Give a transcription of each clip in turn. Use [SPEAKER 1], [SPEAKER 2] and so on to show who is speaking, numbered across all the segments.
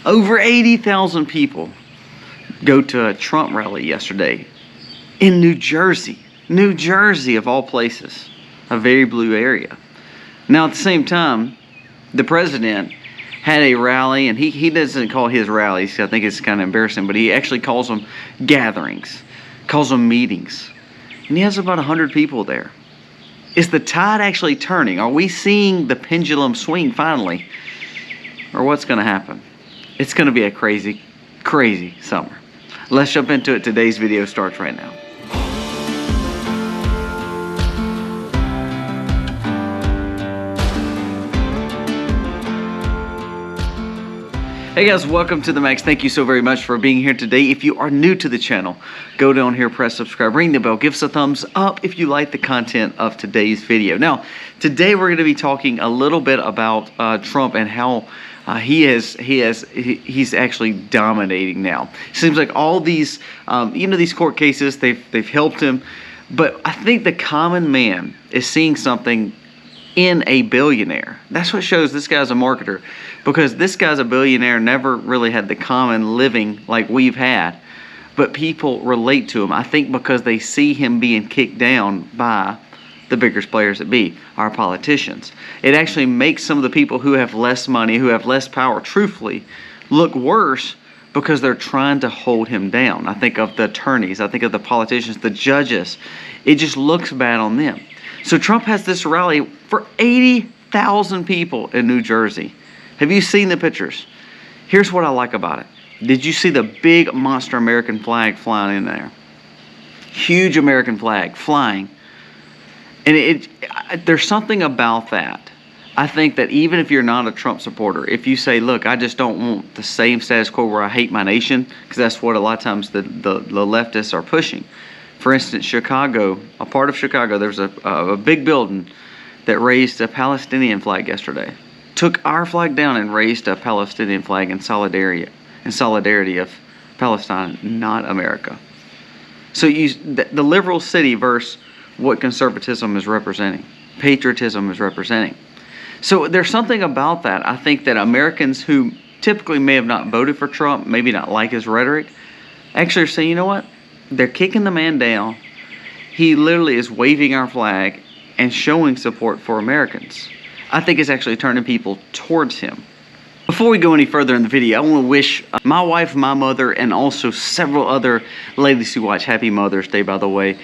[SPEAKER 1] Over 80,000 people go to a Trump rally yesterday in New Jersey. New Jersey, of all places, a very blue area. Now, at the same time, the president had a rally, and he doesn't call his rallies. I think it's kind of embarrassing, but he actually calls them gatherings, calls them meetings. And he has about 100 people there. Is the tide actually turning? Are we seeing the pendulum swing finally? Or what's going to happen? It's going to be a crazy, crazy summer. Let's jump into it. Today's video starts right now. Hey guys, welcome to the Max. Thank you so very much for being here today. If you are new to the channel, go down here, press subscribe, ring the bell, give us a thumbs up if you like the content of today's video. Now, today we're going to be talking a little bit about Trump and how he's actually dominating now. It seems like all these, these court cases, they've helped him, but I think the common man is seeing something in a billionaire. That's what shows this guy's a marketer, because this guy's a billionaire, never really had the common living like we've had, but people relate to him. I think because they see him being kicked down by the biggest players that be, our politicians. It actually makes some of the people who have less money, who have less power, truthfully, look worse because they're trying to hold him down. I think of the attorneys, I think of the politicians, the judges. It just looks bad on them. So Trump has this rally for 80,000 people in New Jersey. Have you seen the pictures? Here's what I like about it. Did you see the big monster American flag flying in there? Huge American flag flying. And there's something about that. I think that even if you're not a Trump supporter, if you say, look, I just don't want the same status quo where I hate my nation, because that's what a lot of times the leftists are pushing. For instance, Chicago, a part of Chicago, there's a big building that raised a Palestinian flag yesterday. Took our flag down and raised a Palestinian flag in solidarity of Palestine, not America. So the liberal city versus what conservatism is representing, patriotism is representing. So there's something about that. I think that Americans who typically may have not voted for Trump, maybe not like his rhetoric, actually are saying, you know what? They're kicking the man down. He literally is waving our flag and showing support for Americans. I think it's actually turning people towards him. Before we go any further in the video, I want to wish my wife, my mother, and also several other ladies who watch Happy Mother's Day, by the way.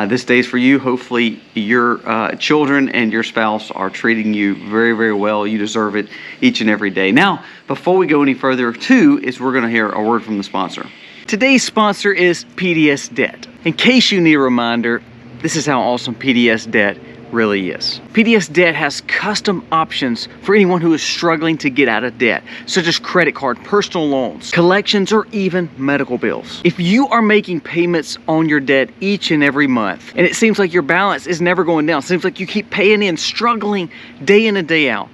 [SPEAKER 1] This day is for you. Hopefully your children and your spouse are treating you very, very well. You deserve it each and every day. Now, before we go any further, we're going to hear a word from the sponsor. Today's sponsor is PDS Debt. In case you need a reminder, this is how awesome PDS Debt really is. PDS Debt has custom options for anyone who is struggling to get out of debt, such as credit card, personal loans, collections, or even medical bills. If you are making payments on your debt each and every month, and it seems like your balance is never going down, it seems like you keep paying in, struggling day in and day out,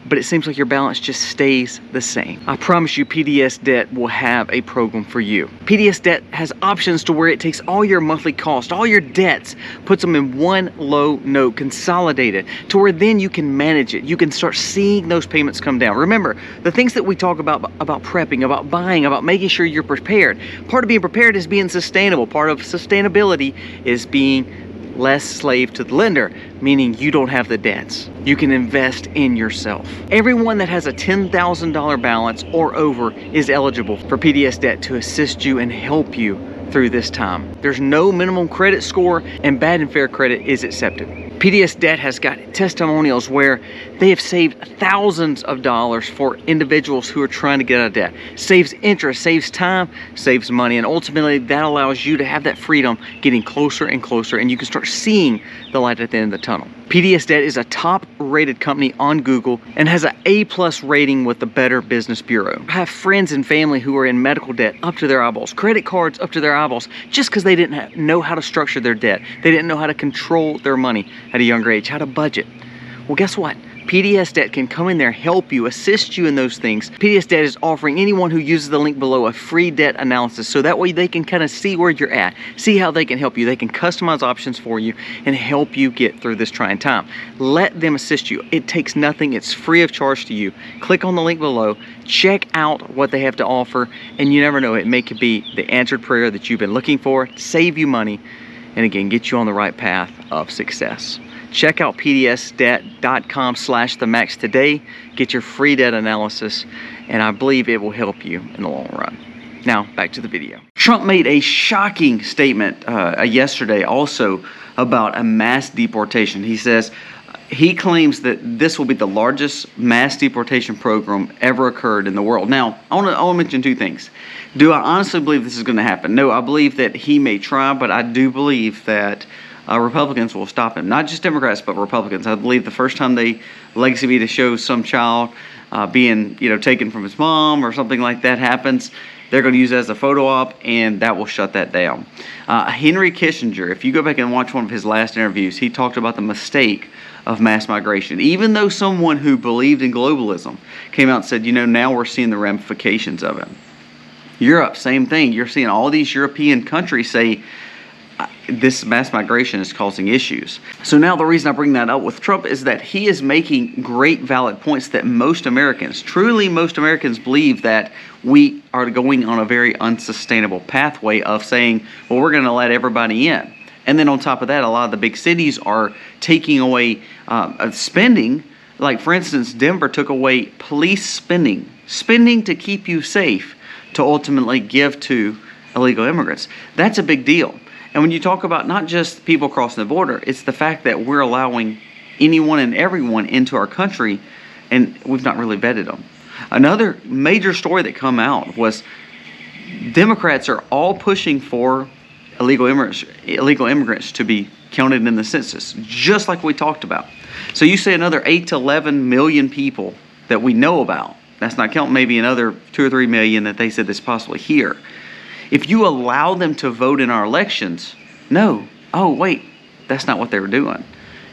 [SPEAKER 1] but it seems like your balance just stays the same, I promise you PDS Debt will have a program for you. PDS Debt has options to where it takes all your monthly costs, all your debts, puts them in one low note, consolidated, to where then you can manage it. You can start seeing those payments come down. Remember, the things that we talk about prepping, about buying, about making sure you're prepared. Part of being prepared is being sustainable. Part of sustainability is being less slave to the lender, meaning you don't have the debts. You can invest in yourself. Everyone that has a $10,000 balance or over is eligible for PDS Debt to assist you and help you through this time. There's no minimum credit score, and bad and fair credit is accepted. PDS Debt has got testimonials where they have saved thousands of dollars for individuals who are trying to get out of debt. Saves interest, saves time, saves money, and ultimately that allows you to have that freedom getting closer and closer, and you can start seeing the light at the end of the tunnel. PDS Debt is a top-rated company on Google and has an A+ rating with the Better Business Bureau. I have friends and family who are in medical debt up to their eyeballs, credit cards up to their eyeballs, just because they didn't know how to structure their debt. They didn't know how to control their money at a younger age, how to budget. Well, guess what? PDS Debt can come in there, help you, assist you in those things. PDS Debt is offering anyone who uses the link below a free debt analysis, so that way they can kind of see where you're at, see how they can help you. They can customize options for you and help you get through this trying time. Let them assist you. It takes nothing. It's free of charge to you. Click on the link below, check out what they have to offer, and you never know, it may be the answered prayer that you've been looking for, save you money, and again, get you on the right path of success. Check out pdsdebt.com/themax today. Get your free debt analysis, and I believe it will help you in the long run. Now, back to the video. Trump made a shocking statement yesterday also about a mass deportation. He says he claims that this will be the largest mass deportation program ever occurred in the world. Now, I want to mention two things. Do I honestly believe this is going to happen? No, I believe that he may try, but I do believe that Republicans will stop him. Not just Democrats, but Republicans. I believe the first time they legacy media shows some child being, taken from his mom or something like that happens, they're going to use it as a photo op, and that will shut that down. Henry Kissinger, if you go back and watch one of his last interviews, he talked about the mistake of mass migration. Even though someone who believed in globalism came out and said, now we're seeing the ramifications of it. Europe, same thing. You're seeing all these European countries say, this mass migration is causing issues. So now the reason I bring that up with Trump is that he is making great valid points that most Americans, truly most Americans, believe that we are going on a very unsustainable pathway of saying, well, we're going to let everybody in. And then on top of that, a lot of the big cities are taking away spending. Like, for instance, Denver took away police spending to keep you safe, to ultimately give to illegal immigrants. That's a big deal. And when you talk about not just people crossing the border, it's the fact that we're allowing anyone and everyone into our country, and we've not really vetted them. Another major story that come out was Democrats are all pushing for illegal immigrants to be counted in the census, just like we talked about. So you say another 8 to 11 million people that we know about. That's not counting maybe another 2 or 3 million that they said is possibly here. If you allow them to vote in our elections, no. Oh, wait, that's not what they were doing.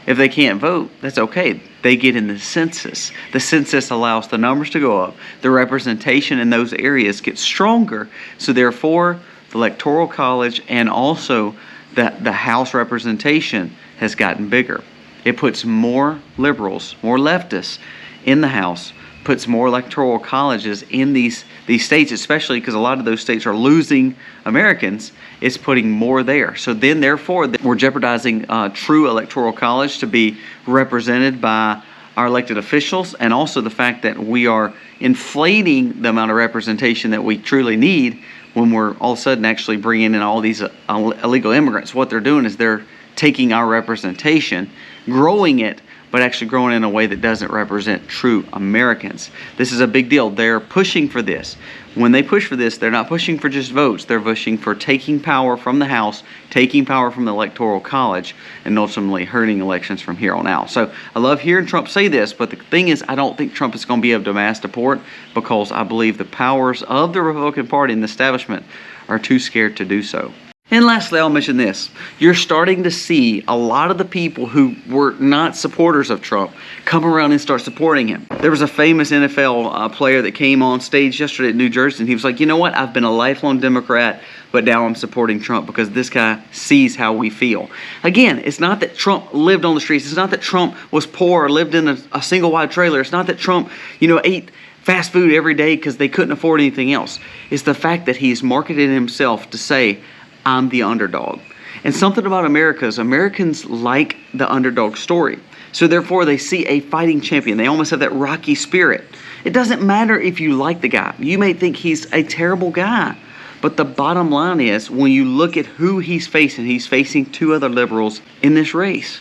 [SPEAKER 1] If they can't vote, that's okay. They get in the census. The census allows the numbers to go up. The representation in those areas gets stronger. So therefore, the Electoral College and also the House representation has gotten bigger. It puts more liberals, more leftists in the House, puts more electoral colleges in these states, especially because a lot of those states are losing Americans. It's putting more there. So then, therefore, we're jeopardizing true electoral college to be represented by our elected officials, and also the fact that we are inflating the amount of representation that we truly need when we're all of a sudden actually bringing in all these illegal immigrants. What they're doing is they're taking our representation, growing it, but actually growing in a way that doesn't represent true Americans. This is a big deal. They're pushing for this. When they push for this, they're not pushing for just votes. They're pushing for taking power from the House, taking power from the Electoral College, and ultimately hurting elections from here on out. So I love hearing Trump say this, but the thing is, I don't think Trump is going to be able to mass deport, because I believe the powers of the Republican Party and the establishment are too scared to do so. And lastly, I'll mention this. You're starting to see a lot of the people who were not supporters of Trump come around and start supporting him. There was a famous NFL player that came on stage yesterday at New Jersey, and he was like, you know what? I've been a lifelong Democrat, but now I'm supporting Trump because this guy sees how we feel. Again, it's not that Trump lived on the streets. It's not that Trump was poor or lived in a single wide trailer. It's not that Trump, ate fast food every day because they couldn't afford anything else. It's the fact that he's marketed himself to say, I'm the underdog. And something about Americans like the underdog story. So therefore, they see a fighting champion. They almost have that Rocky spirit. It doesn't matter if you like the guy. You may think he's a terrible guy. But the bottom line is, when you look at who he's facing 2 other liberals in this race.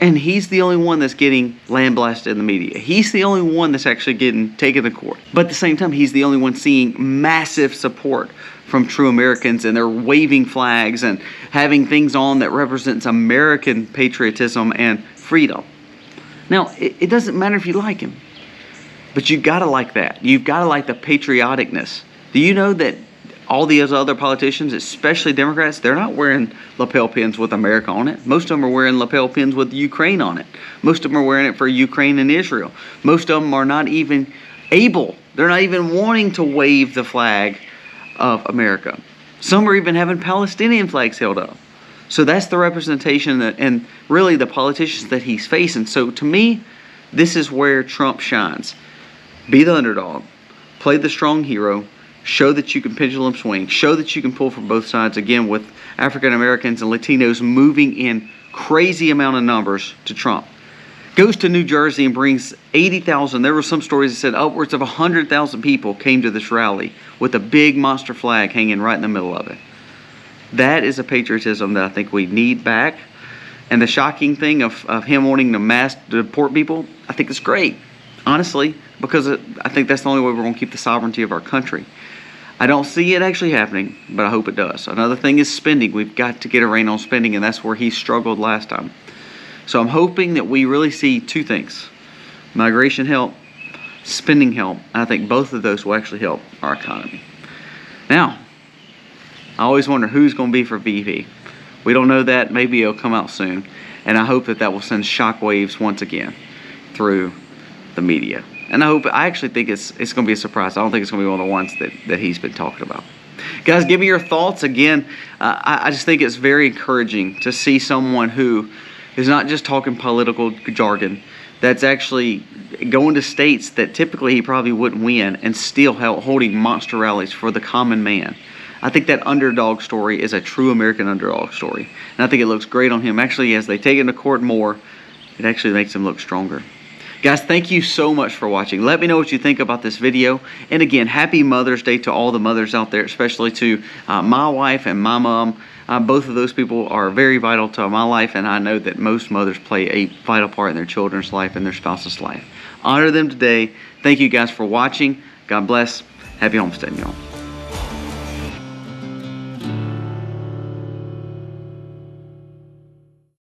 [SPEAKER 1] And he's the only one that's getting lambasted in the media. He's the only one that's actually getting taken to court. But at the same time, he's the only one seeing massive support from true Americans, and they're waving flags and having things on that represents American patriotism and freedom. Now, it doesn't matter if you like him, but you've got to like that. You've got to like the patrioticness. Do you know that all these other politicians, especially Democrats, they're not wearing lapel pins with America on it. Most of them are wearing lapel pins with Ukraine on it. Most of them are wearing it for Ukraine and Israel. Most of them are not even able, they're not even wanting to wave the flag of America. Some are even having Palestinian flags held up. So that's the representation and really the politicians that he's facing. So to me, this is where Trump shines. Be the underdog. Play the strong hero. Show that you can pendulum swing. Show that you can pull from both sides. Again, with African Americans and Latinos moving in crazy amount of numbers to Trump. Goes to New Jersey and brings 80,000. There were some stories that said upwards of 100,000 people came to this rally with a big monster flag hanging right in the middle of it. That is a patriotism that I think we need back. And the shocking thing of him wanting to mass deport people, I think it's great. Honestly, because I think that's the only way we're going to keep the sovereignty of our country. I don't see it actually happening, but I hope it does. Another thing is spending. We've got to get a rein on spending, and that's where he struggled last time. So I'm hoping that we really see two things. Migration help, spending help. And I think both of those will actually help our economy. Now, I always wonder who's going to be for VP. We don't know that. Maybe it'll come out soon. And I hope that will send shockwaves once again through the media. And I actually think it's going to be a surprise. I don't think it's going to be one of the ones that he's been talking about. Guys, give me your thoughts. Again, I just think it's very encouraging to see someone who is not just talking political jargon, that's actually going to states that typically he probably wouldn't win and still holding monster rallies for the common man. I think that underdog story is a true American underdog story. And I think it looks great on him. Actually, as they take him to court more, it actually makes him look stronger. Guys, thank you so much for watching. Let me know what you think about this video. And again, happy Mother's Day to all the mothers out there, especially to my wife and my mom. Both of those people are very vital to my life, and I know that most mothers play a vital part in their children's life and their spouse's life. Honor them today. Thank you guys for watching. God bless. Happy homesteading, y'all.